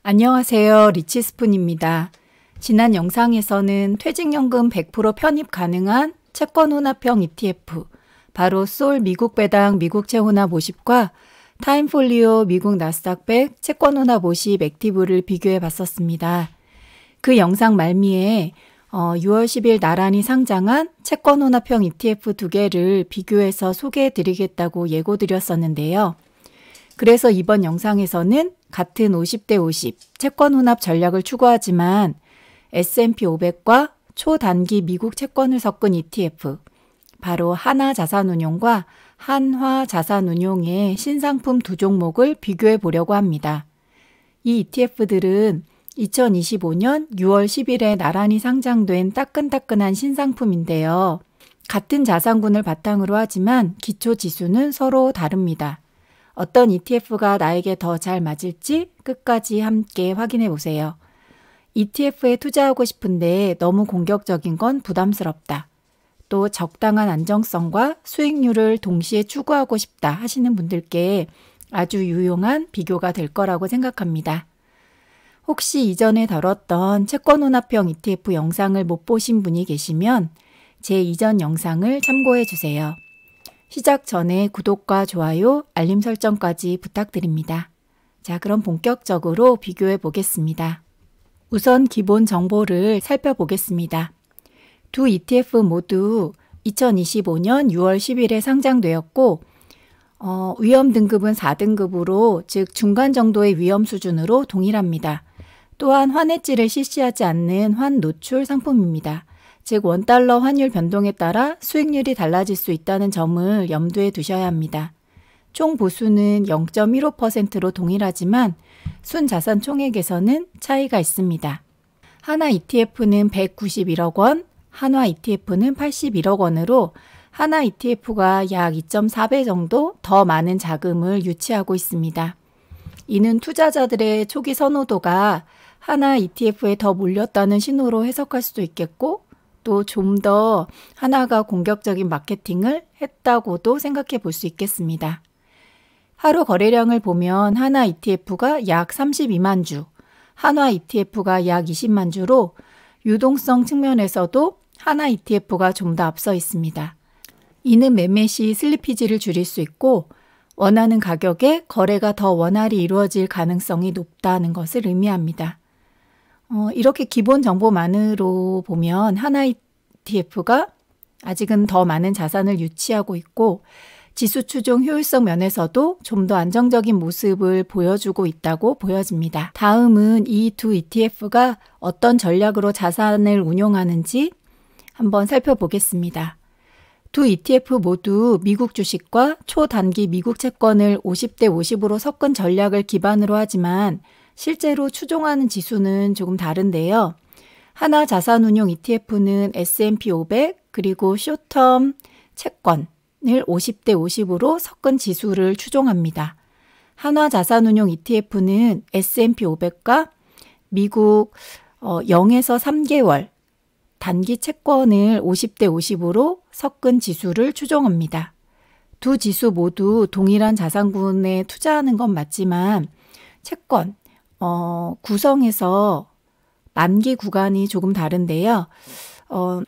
안녕하세요. 리치스푼입니다. 지난 영상에서는 퇴직연금 100% 편입 가능한 채권혼합형 ETF, 바로 솔 미국 배당 미국채 혼합 50과 타임폴리오 미국 나스닥 100 채권혼합 50 액티브를 비교해 봤었습니다. 그 영상 말미에 6월 10일 나란히 상장한 채권혼합형 ETF 두 개를 비교해서 소개해 드리겠다고 예고 드렸었는데요. 그래서 이번 영상에서는 같은 50대 50 채권혼합 전략을 추구하지만 S&P 500과 초단기 미국 채권을 섞은 ETF, 바로 하나자산운용과 한화자산운용의 신상품 두 종목을 비교해 보려고 합니다. 이 ETF들은 2025년 6월 10일에 나란히 상장된 따끈따끈한 신상품인데요. 같은 자산군을 바탕으로 하지만 기초 지수는 서로 다릅니다. 어떤 ETF가 나에게 더 잘 맞을지 끝까지 함께 확인해 보세요. ETF에 투자하고 싶은데 너무 공격적인 건 부담스럽다. 또 적당한 안정성과 수익률을 동시에 추구하고 싶다 하시는 분들께 아주 유용한 비교가 될 거라고 생각합니다. 혹시 이전에 다뤘던 채권혼합형 ETF 영상을 못 보신 분이 계시면 제 이전 영상을 참고해 주세요. 시작 전에 구독과 좋아요, 알림 설정까지 부탁드립니다. 자, 그럼 본격적으로 비교해 보겠습니다. 우선 기본 정보를 살펴보겠습니다. 두 ETF 모두 2025년 6월 10일에 상장되었고 위험 등급은 4등급으로 즉 중간 정도의 위험 수준으로 동일합니다. 또한 환해지를 실시하지 않는 환노출 상품입니다. 즉 원달러 환율 변동에 따라 수익률이 달라질 수 있다는 점을 염두에 두셔야 합니다. 총 보수는 0.15%로 동일하지만 순자산 총액에서는 차이가 있습니다. 하나 ETF는 191억 원, 한화 ETF는 81억 원으로 하나 ETF가 약 2.4배 정도 더 많은 자금을 유치하고 있습니다. 이는 투자자들의 초기 선호도가 하나 ETF에 더 몰렸다는 신호로 해석할 수도 있겠고 또 좀 더 하나가 공격적인 마케팅을 했다고도 생각해 볼 수 있겠습니다. 하루 거래량을 보면 하나 ETF가 약 32만 주, 한화 ETF가 약 20만 주로 유동성 측면에서도 하나 ETF가 좀 더 앞서 있습니다. 이는 매매 시 슬리피지를 줄일 수 있고 원하는 가격에 거래가 더 원활히 이루어질 가능성이 높다는 것을 의미합니다. 이렇게 기본 정보만으로 보면 하나 ETF가 아직은 더 많은 자산을 유치하고 있고 지수 추종 효율성 면에서도 좀 더 안정적인 모습을 보여주고 있다고 보여집니다. 다음은 이 두 ETF가 어떤 전략으로 자산을 운용하는지 한번 살펴보겠습니다. 두 ETF 모두 미국 주식과 초단기 미국 채권을 50대 50으로 섞은 전략을 기반으로 하지만 실제로 추종하는 지수는 조금 다른데요. 하나 자산운용 ETF는 S&P 500 그리고 숏텀 채권을 50대 50으로 섞은 지수를 추종합니다. 한화 자산운용 ETF는 S&P 500과 미국 0에서 3개월 단기 채권을 50대 50으로 섞은 지수를 추종합니다. 두 지수 모두 동일한 자산군에 투자하는 건 맞지만 채권 구성에서 만기 구간이 조금 다른데요.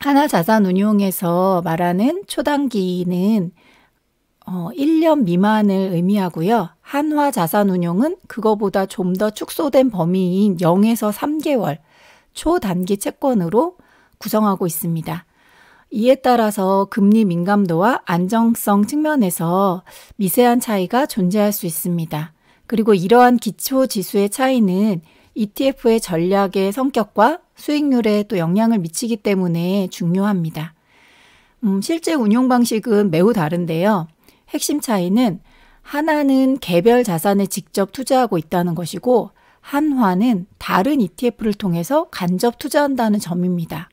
하나자산운용에서 말하는 초단기는 1년 미만을 의미하고요. 한화자산운용은 그거보다 좀 더 축소된 범위인 0에서 3개월 초단기 채권으로 구성하고 있습니다. 이에 따라서 금리 민감도와 안정성 측면에서 미세한 차이가 존재할 수 있습니다. 그리고 이러한 기초 지수의 차이는 ETF의 전략의 성격과 수익률에 또 영향을 미치기 때문에 중요합니다. 실제 운용 방식은 매우 다른데요. 핵심 차이는 하나는 개별 자산에 직접 투자하고 있다는 것이고 한화는 다른 ETF를 통해서 간접 투자한다는 점입니다.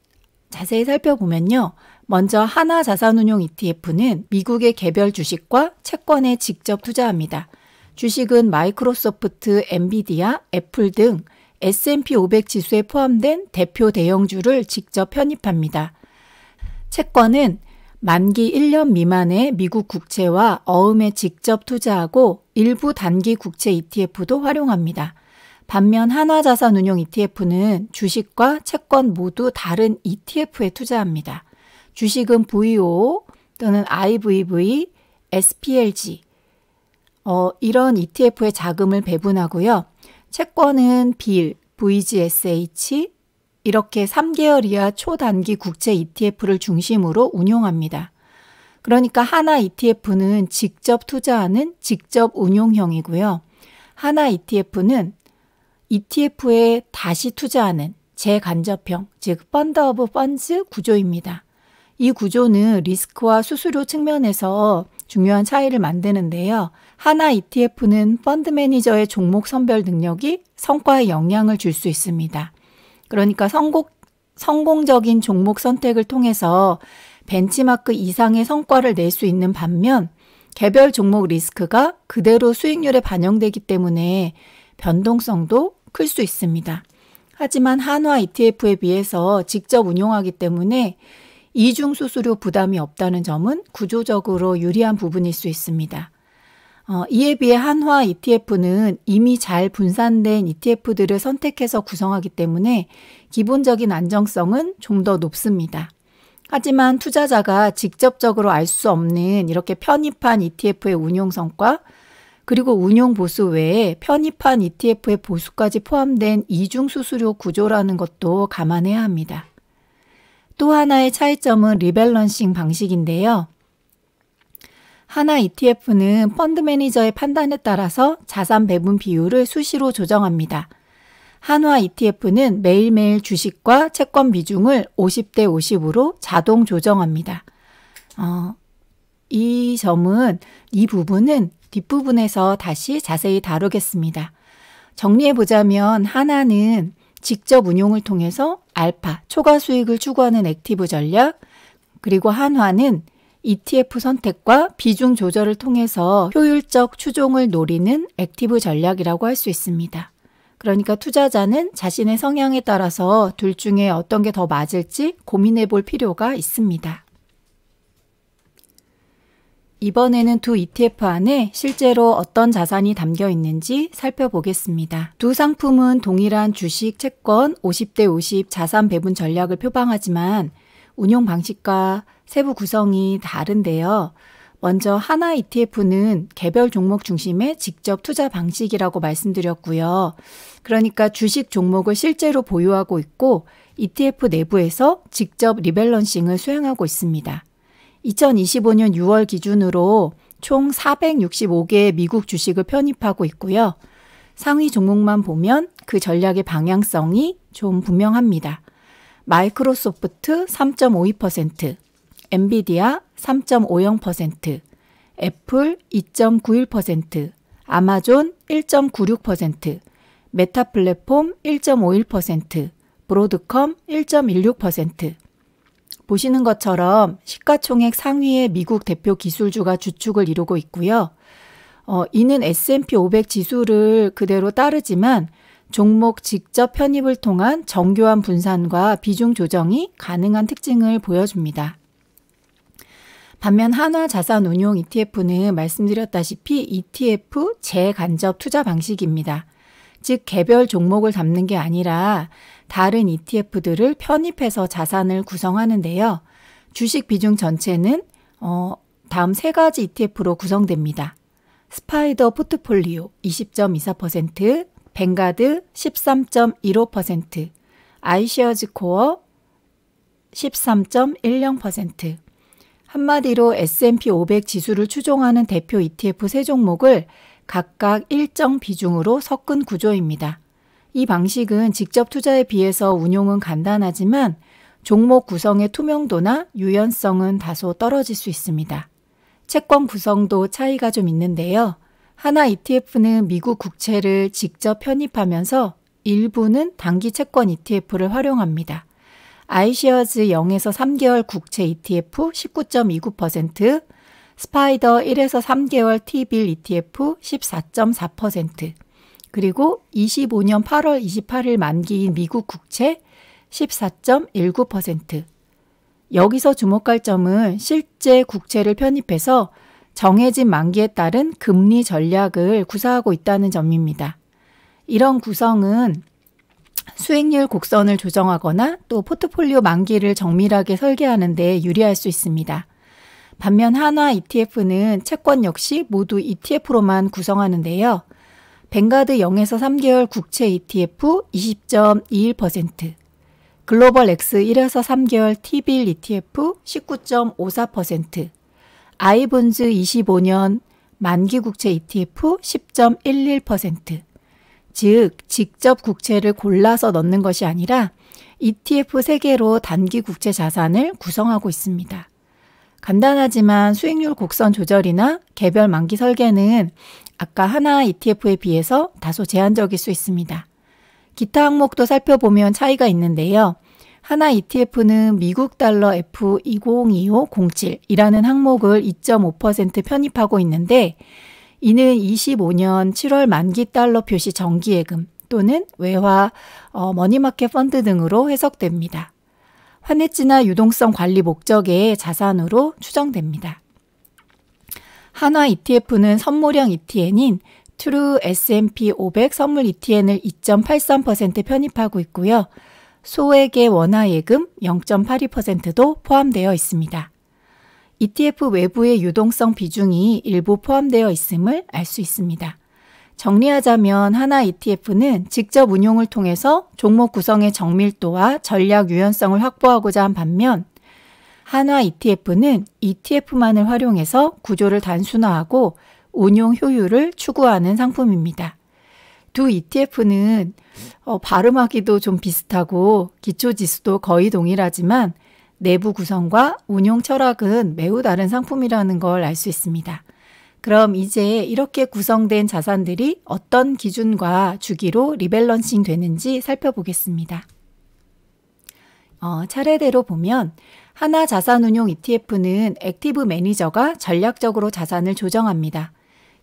자세히 살펴보면요. 먼저 하나 자산운용 ETF는 미국의 개별 주식과 채권에 직접 투자합니다. 주식은 마이크로소프트, 엔비디아, 애플 등 S&P 500 지수에 포함된 대표 대형주를 직접 편입합니다. 채권은 만기 1년 미만의 미국 국채와 어음에 직접 투자하고 일부 단기 국채 ETF도 활용합니다. 반면 한화자산운용 ETF는 주식과 채권 모두 다른 ETF에 투자합니다. 주식은 VO 또는 IVV, SPLG 이런 ETF에 자금을 배분하고요. 채권은 빌, VGSH 이렇게 3개월 이하 초단기 국채 ETF를 중심으로 운용합니다. 그러니까 하나 ETF는 직접 투자하는 직접 운용형이고요. 하나 ETF는 ETF에 다시 투자하는 재간접형, 즉 펀드 오브 펀즈 구조입니다. 이 구조는 리스크와 수수료 측면에서 중요한 차이를 만드는데요. 하나 ETF는 펀드 매니저의 종목 선별 능력이 성과에 영향을 줄 수 있습니다. 그러니까 성공적인 종목 선택을 통해서 벤치마크 이상의 성과를 낼 수 있는 반면 개별 종목 리스크가 그대로 수익률에 반영되기 때문에 변동성도 클 수 있습니다. 하지만 한화 ETF에 비해서 직접 운용하기 때문에 이중 수수료 부담이 없다는 점은 구조적으로 유리한 부분일 수 있습니다. 이에 비해 한화 ETF는 이미 잘 분산된 ETF들을 선택해서 구성하기 때문에 기본적인 안정성은 좀 더 높습니다. 하지만 투자자가 직접적으로 알 수 없는 이렇게 편입한 ETF의 운용 성과 그리고 운용 보수 외에 편입한 ETF의 보수까지 포함된 이중 수수료 구조라는 것도 감안해야 합니다. 또 하나의 차이점은 리밸런싱 방식인데요. 하나 ETF는 펀드 매니저의 판단에 따라서 자산 배분 비율을 수시로 조정합니다. 한화 ETF는 매일매일 주식과 채권 비중을 50대 50으로 자동 조정합니다. 이 부분은 뒷부분에서 다시 자세히 다루겠습니다. 정리해보자면 하나는 직접 운용을 통해서 알파, 초과 수익을 추구하는 액티브 전략, 그리고 한화는 ETF 선택과 비중 조절을 통해서 효율적 추종을 노리는 액티브 전략이라고 할 수 있습니다. 그러니까 투자자는 자신의 성향에 따라서 둘 중에 어떤 게 더 맞을지 고민해 볼 필요가 있습니다. 이번에는 두 ETF 안에 실제로 어떤 자산이 담겨 있는지 살펴보겠습니다. 두 상품은 동일한 주식, 채권 50대 50 자산 배분 전략을 표방하지만 운용 방식과 세부 구성이 다른데요. 먼저 하나 ETF는 개별 종목 중심의 직접 투자 방식이라고 말씀드렸고요. 그러니까 주식 종목을 실제로 보유하고 있고 ETF 내부에서 직접 리밸런싱을 수행하고 있습니다. 2025년 6월 기준으로 총 465개의 미국 주식을 편입하고 있고요. 상위 종목만 보면 그 전략의 방향성이 좀 분명합니다. 마이크로소프트 3.52%, 엔비디아 3.50%, 애플 2.91%, 아마존 1.96%, 메타 플랫폼 1.51%, 브로드컴 1.16%. 보시는 것처럼 시가총액 상위의 미국 대표 기술주가 주축을 이루고 있고요. 이는 S&P 500 지수를 그대로 따르지만 종목 직접 편입을 통한 정교한 분산과 비중 조정이 가능한 특징을 보여줍니다. 반면 한화자산운용 ETF는 말씀드렸다시피 ETF 재간접 투자 방식입니다. 즉 개별 종목을 담는 게 아니라 다른 ETF들을 편입해서 자산을 구성하는데요. 주식 비중 전체는 다음 세 가지 ETF로 구성됩니다. 스파이더 포트폴리오 20.24%, 뱅가드 13.15%, 아이쉐어즈 코어 13.10%. 한마디로 S&P 500 지수를 추종하는 대표 ETF 세 종목을 각각 일정 비중으로 섞은 구조입니다. 이 방식은 직접 투자에 비해서 운용은 간단하지만 종목 구성의 투명도나 유연성은 다소 떨어질 수 있습니다. 채권 구성도 차이가 좀 있는데요. 하나 ETF는 미국 국채를 직접 편입하면서 일부는 단기 채권 ETF를 활용합니다. 아이쉐어즈 0에서 3개월 국채 ETF 19.29%, 스파이더 1에서 3개월 T빌 ETF 14.4%, 그리고 25년 8월 28일 만기인 미국 국채 14.19%. 여기서 주목할 점은 실제 국채를 편입해서 정해진 만기에 따른 금리 전략을 구사하고 있다는 점입니다. 이런 구성은 수익률 곡선을 조정하거나 또 포트폴리오 만기를 정밀하게 설계하는 데 유리할 수 있습니다. 반면 한화 ETF는 채권 역시 모두 ETF로만 구성하는데요. 뱅가드 0에서 3개월 국채 ETF 20.21%, 글로벌 X 1에서 3개월 T빌 ETF 19.54%, 아이본즈 25년 만기 국채 ETF 10.11%, 즉 직접 국채를 골라서 넣는 것이 아니라 ETF 3개로 단기 국채 자산을 구성하고 있습니다. 간단하지만 수익률 곡선 조절이나 개별 만기 설계는 아까 하나 ETF에 비해서 다소 제한적일 수 있습니다. 기타 항목도 살펴보면 차이가 있는데요. 하나 ETF는 미국 달러 F202507이라는 항목을 2.5% 편입하고 있는데 이는 25년 7월 만기 달러 표시 정기예금 또는 외화 머니마켓 펀드 등으로 해석됩니다. 환해지나 유동성 관리 목적의 자산으로 추정됩니다. 한화 ETF는 선물형 ETN인 트루 S&P 500 선물 ETN을 2.83% 편입하고 있고요. 소액의 원화 예금 0.82%도 포함되어 있습니다. ETF 외부의 유동성 비중이 일부 포함되어 있음을 알 수 있습니다. 정리하자면 하나 ETF는 직접 운용을 통해서 종목 구성의 정밀도와 전략 유연성을 확보하고자 한 반면 한화 ETF는 ETF만을 활용해서 구조를 단순화하고 운용 효율을 추구하는 상품입니다. 두 ETF는 발음하기도 좀 비슷하고 기초지수도 거의 동일하지만 내부 구성과 운용 철학은 매우 다른 상품이라는 걸 알 수 있습니다. 그럼 이제 이렇게 구성된 자산들이 어떤 기준과 주기로 리밸런싱 되는지 살펴보겠습니다. 차례대로 보면 하나 자산운용 ETF는 액티브 매니저가 전략적으로 자산을 조정합니다.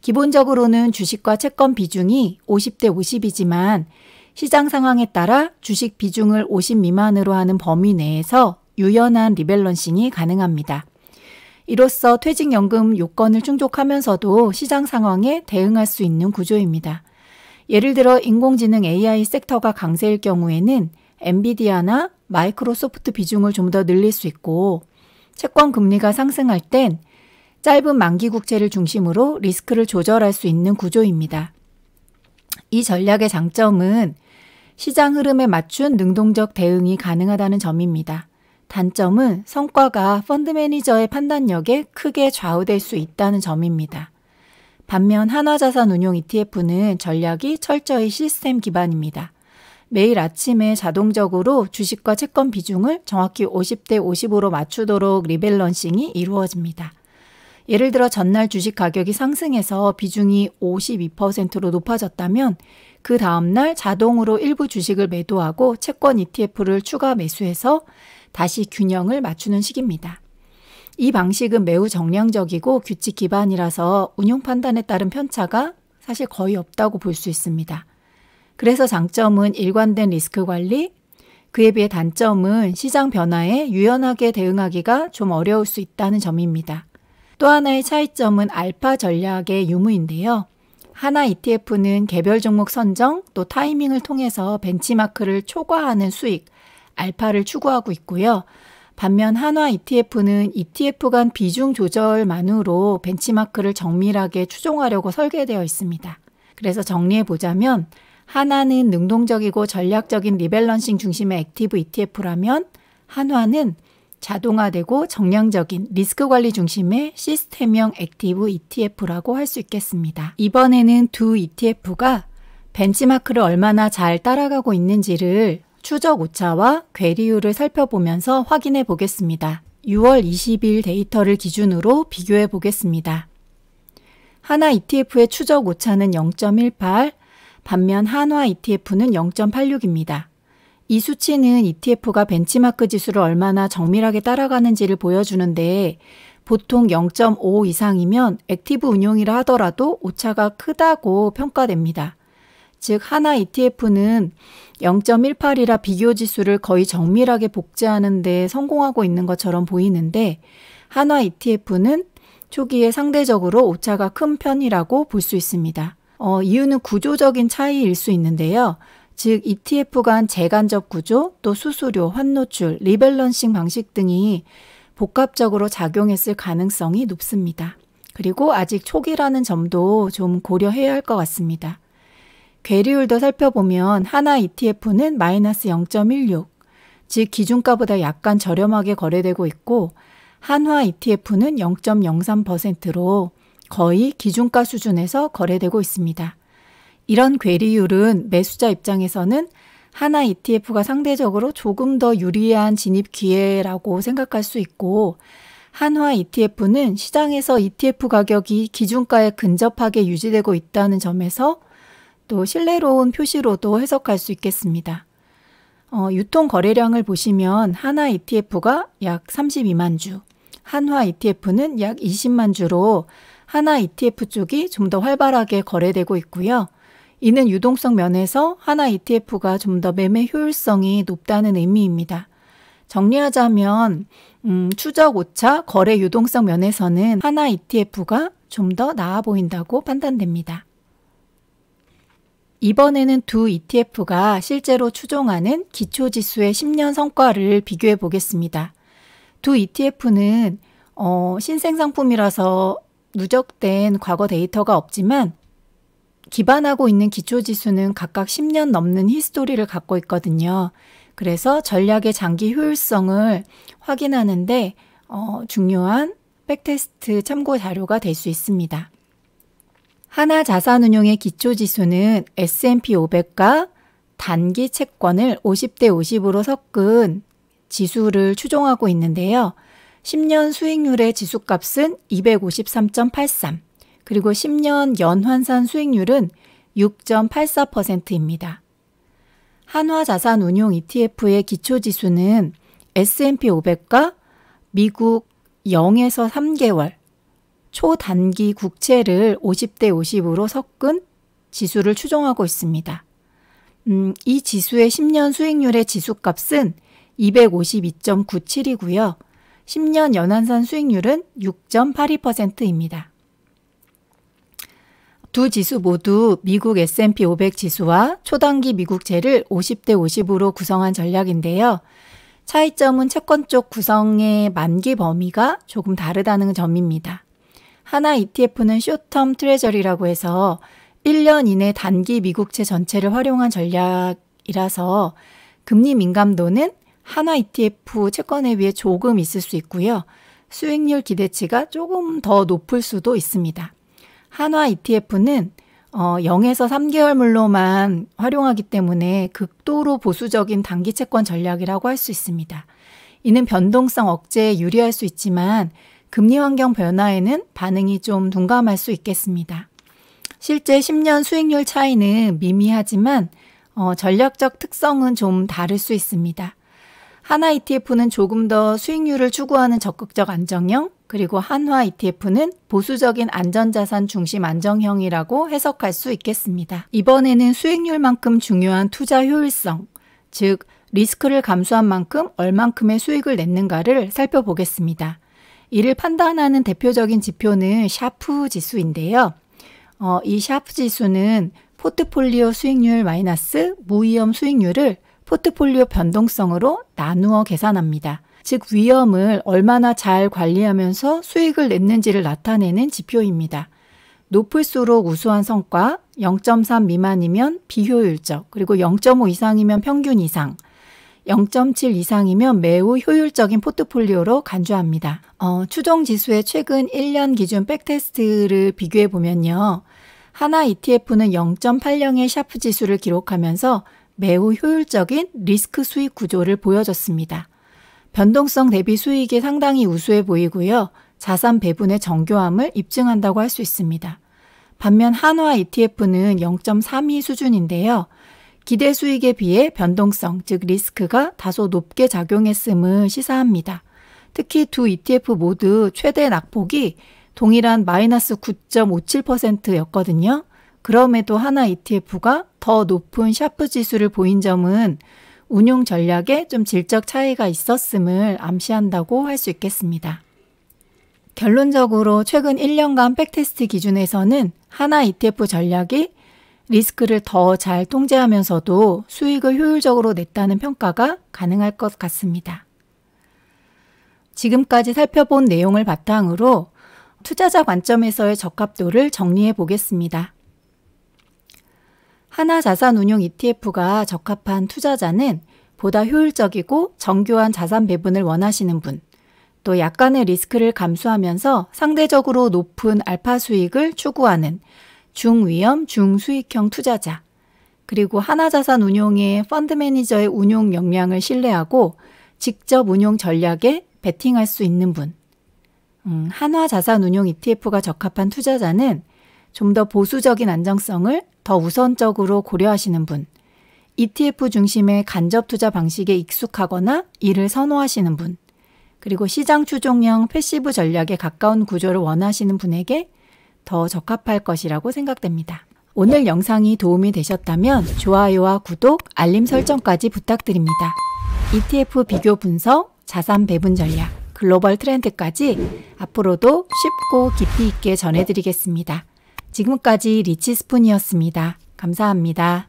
기본적으로는 주식과 채권 비중이 50대 50이지만 시장 상황에 따라 주식 비중을 50 미만으로 하는 범위 내에서 유연한 리밸런싱이 가능합니다. 이로써 퇴직연금 요건을 충족하면서도 시장 상황에 대응할 수 있는 구조입니다. 예를 들어 인공지능 AI 섹터가 강세일 경우에는 엔비디아나 마이크로소프트 비중을 좀 더 늘릴 수 있고 채권 금리가 상승할 땐 짧은 만기 국채를 중심으로 리스크를 조절할 수 있는 구조입니다. 이 전략의 장점은 시장 흐름에 맞춘 능동적 대응이 가능하다는 점입니다. 단점은 성과가 펀드 매니저의 판단력에 크게 좌우될 수 있다는 점입니다. 반면 한화자산운용 ETF는 전략이 철저히 시스템 기반입니다. 매일 아침에 자동적으로 주식과 채권 비중을 정확히 50대 50으로 맞추도록 리밸런싱이 이루어집니다. 예를 들어 전날 주식 가격이 상승해서 비중이 52%로 높아졌다면 그 다음날 자동으로 일부 주식을 매도하고 채권 ETF를 추가 매수해서 다시 균형을 맞추는 식입니다. 이 방식은 매우 정량적이고 규칙 기반이라서 운용 판단에 따른 편차가 사실 거의 없다고 볼 수 있습니다. 그래서 장점은 일관된 리스크 관리, 그에 비해 단점은 시장 변화에 유연하게 대응하기가 좀 어려울 수 있다는 점입니다. 또 하나의 차이점은 알파 전략의 유무인데요. 하나 ETF는 개별 종목 선정 또 타이밍을 통해서 벤치마크를 초과하는 수익, 알파를 추구하고 있고요. 반면 한화 ETF는 ETF 간 비중 조절만으로 벤치마크를 정밀하게 추종하려고 설계되어 있습니다. 그래서 정리해보자면 하나는 능동적이고 전략적인 리밸런싱 중심의 액티브 ETF라면 한화는 자동화되고 정량적인 리스크 관리 중심의 시스템형 액티브 ETF라고 할 수 있겠습니다. 이번에는 두 ETF가 벤치마크를 얼마나 잘 따라가고 있는지를 추적 오차와 괴리율을 살펴보면서 확인해 보겠습니다. 6월 20일 데이터를 기준으로 비교해 보겠습니다. 하나 ETF의 추적 오차는 0.18, 반면 한화 ETF는 0.86입니다. 이 수치는 ETF가 벤치마크 지수를 얼마나 정밀하게 따라가는지를 보여주는데 보통 0.5 이상이면 액티브 운용이라 하더라도 오차가 크다고 평가됩니다. 즉 하나 ETF는 0.18이라 비교 지수를 거의 정밀하게 복제하는 데 성공하고 있는 것처럼 보이는데 한화 ETF는 초기에 상대적으로 오차가 큰 편이라고 볼 수 있습니다. 이유는 구조적인 차이일 수 있는데요. 즉 ETF 간 재간접 구조, 또 수수료, 환노출, 리밸런싱 방식 등이 복합적으로 작용했을 가능성이 높습니다. 그리고 아직 초기라는 점도 좀 고려해야 할 것 같습니다. 괴리율도 살펴보면 하나 ETF는 마이너스 0.16, 즉 기준가보다 약간 저렴하게 거래되고 있고 한화 ETF는 0.03%로 거의 기준가 수준에서 거래되고 있습니다. 이런 괴리율은 매수자 입장에서는 하나 ETF가 상대적으로 조금 더 유리한 진입 기회라고 생각할 수 있고 한화 ETF는 시장에서 ETF 가격이 기준가에 근접하게 유지되고 있다는 점에서 또 신뢰로운 표시로도 해석할 수 있겠습니다. 유통 거래량을 보시면 하나 ETF가 약 32만 주, 한화 ETF는 약 20만 주로 하나 ETF 쪽이 좀 더 활발하게 거래되고 있고요. 이는 유동성 면에서 하나 ETF가 좀 더 매매 효율성이 높다는 의미입니다. 정리하자면 추적 오차 거래 유동성 면에서는 하나 ETF가 좀 더 나아 보인다고 판단됩니다. 이번에는 두 ETF가 실제로 추종하는 기초지수의 10년 성과를 비교해 보겠습니다. 두 ETF는 신생상품이라서 누적된 과거 데이터가 없지만 기반하고 있는 기초지수는 각각 10년 넘는 히스토리를 갖고 있거든요. 그래서 전략의 장기 효율성을 확인하는데 중요한 백테스트 참고 자료가 될 수 있습니다. 하나자산운용의 기초지수는 S&P 500과 단기 채권을 50대 50으로 섞은 지수를 추종하고 있는데요. 10년 수익률의 지수값은 253.83, 그리고 10년 연환산 수익률은 6.84%입니다. 한화자산운용 ETF의 기초지수는 S&P 500과 미국 0에서 3개월 초단기 국채를 50대 50으로 섞은 지수를 추종하고 있습니다. 이 지수의 10년 수익률의 지수값은 252.97이고요. 10년 연환산 수익률은 6.82%입니다. 두 지수 모두 미국 S&P 500 지수와 초단기 미국채를 50대 50으로 구성한 전략인데요. 차이점은 채권 쪽 구성의 만기 범위가 조금 다르다는 점입니다. 하나 ETF는 숏텀 트레저리라고 해서 1년 이내 단기 미국채 전체를 활용한 전략이라서 금리 민감도는 하나 ETF 채권에 비해 조금 있을 수 있고요. 수익률 기대치가 조금 더 높을 수도 있습니다. 한화 ETF는 0에서 3개월물로만 활용하기 때문에 극도로 보수적인 단기 채권 전략이라고 할 수 있습니다. 이는 변동성 억제에 유리할 수 있지만 금리 환경 변화에는 반응이 좀 둔감할 수 있겠습니다. 실제 10년 수익률 차이는 미미하지만 전략적 특성은 좀 다를 수 있습니다. 하나 ETF는 조금 더 수익률을 추구하는 적극적 안정형, 그리고 한화 ETF는 보수적인 안전자산 중심 안정형이라고 해석할 수 있겠습니다. 이번에는 수익률만큼 중요한 투자 효율성, 즉 리스크를 감수한 만큼 얼만큼의 수익을 냈는가를 살펴보겠습니다. 이를 판단하는 대표적인 지표는 샤프 지수인데요. 이 샤프 지수는 포트폴리오 수익률 마이너스 무위험 수익률을 포트폴리오 변동성으로 나누어 계산합니다. 즉 위험을 얼마나 잘 관리하면서 수익을 냈는지를 나타내는 지표입니다. 높을수록 우수한 성과, 0.3 미만이면 비효율적, 그리고 0.5 이상이면 평균 이상, 0.7 이상이면 매우 효율적인 포트폴리오로 간주합니다. 추종 지수의 최근 1년 기준 백테스트를 비교해 보면요. 하나 ETF는 0.80의 샤프 지수를 기록하면서 매우 효율적인 리스크 수익 구조를 보여줬습니다. 변동성 대비 수익이 상당히 우수해 보이고요. 자산 배분의 정교함을 입증한다고 할 수 있습니다. 반면 한화 ETF는 0.32 수준인데요. 기대 수익에 비해 변동성, 즉 리스크가 다소 높게 작용했음을 시사합니다. 특히 두 ETF 모두 최대 낙폭이 동일한 마이너스 9.57%였거든요. 그럼에도 하나 ETF가 더 높은 샤프 지수를 보인 점은 운용 전략에 좀 질적 차이가 있었음을 암시한다고 할 수 있겠습니다. 결론적으로 최근 1년간 백테스트 기준에서는 하나 ETF 전략이 리스크를 더 잘 통제하면서도 수익을 효율적으로 냈다는 평가가 가능할 것 같습니다. 지금까지 살펴본 내용을 바탕으로 투자자 관점에서의 적합도를 정리해 보겠습니다. 하나자산운용 ETF가 적합한 투자자는 보다 효율적이고 정교한 자산 배분을 원하시는 분, 또 약간의 리스크를 감수하면서 상대적으로 높은 알파 수익을 추구하는 중위험, 중수익형 투자자, 그리고 하나자산운용의 펀드 매니저의 운용 역량을 신뢰하고 직접 운용 전략에 베팅할 수 있는 분, 한화자산운용 ETF가 적합한 투자자는 좀 더 보수적인 안정성을 더 우선적으로 고려하시는 분, ETF 중심의 간접 투자 방식에 익숙하거나 이를 선호하시는 분, 그리고 시장 추종형 패시브 전략에 가까운 구조를 원하시는 분에게 더 적합할 것이라고 생각됩니다. 오늘 영상이 도움이 되셨다면 좋아요와 구독, 알림 설정까지 부탁드립니다. ETF 비교 분석, 자산 배분 전략, 글로벌 트렌드까지 앞으로도 쉽고 깊이 있게 전해드리겠습니다. 지금까지 리치스푼이었습니다. 감사합니다.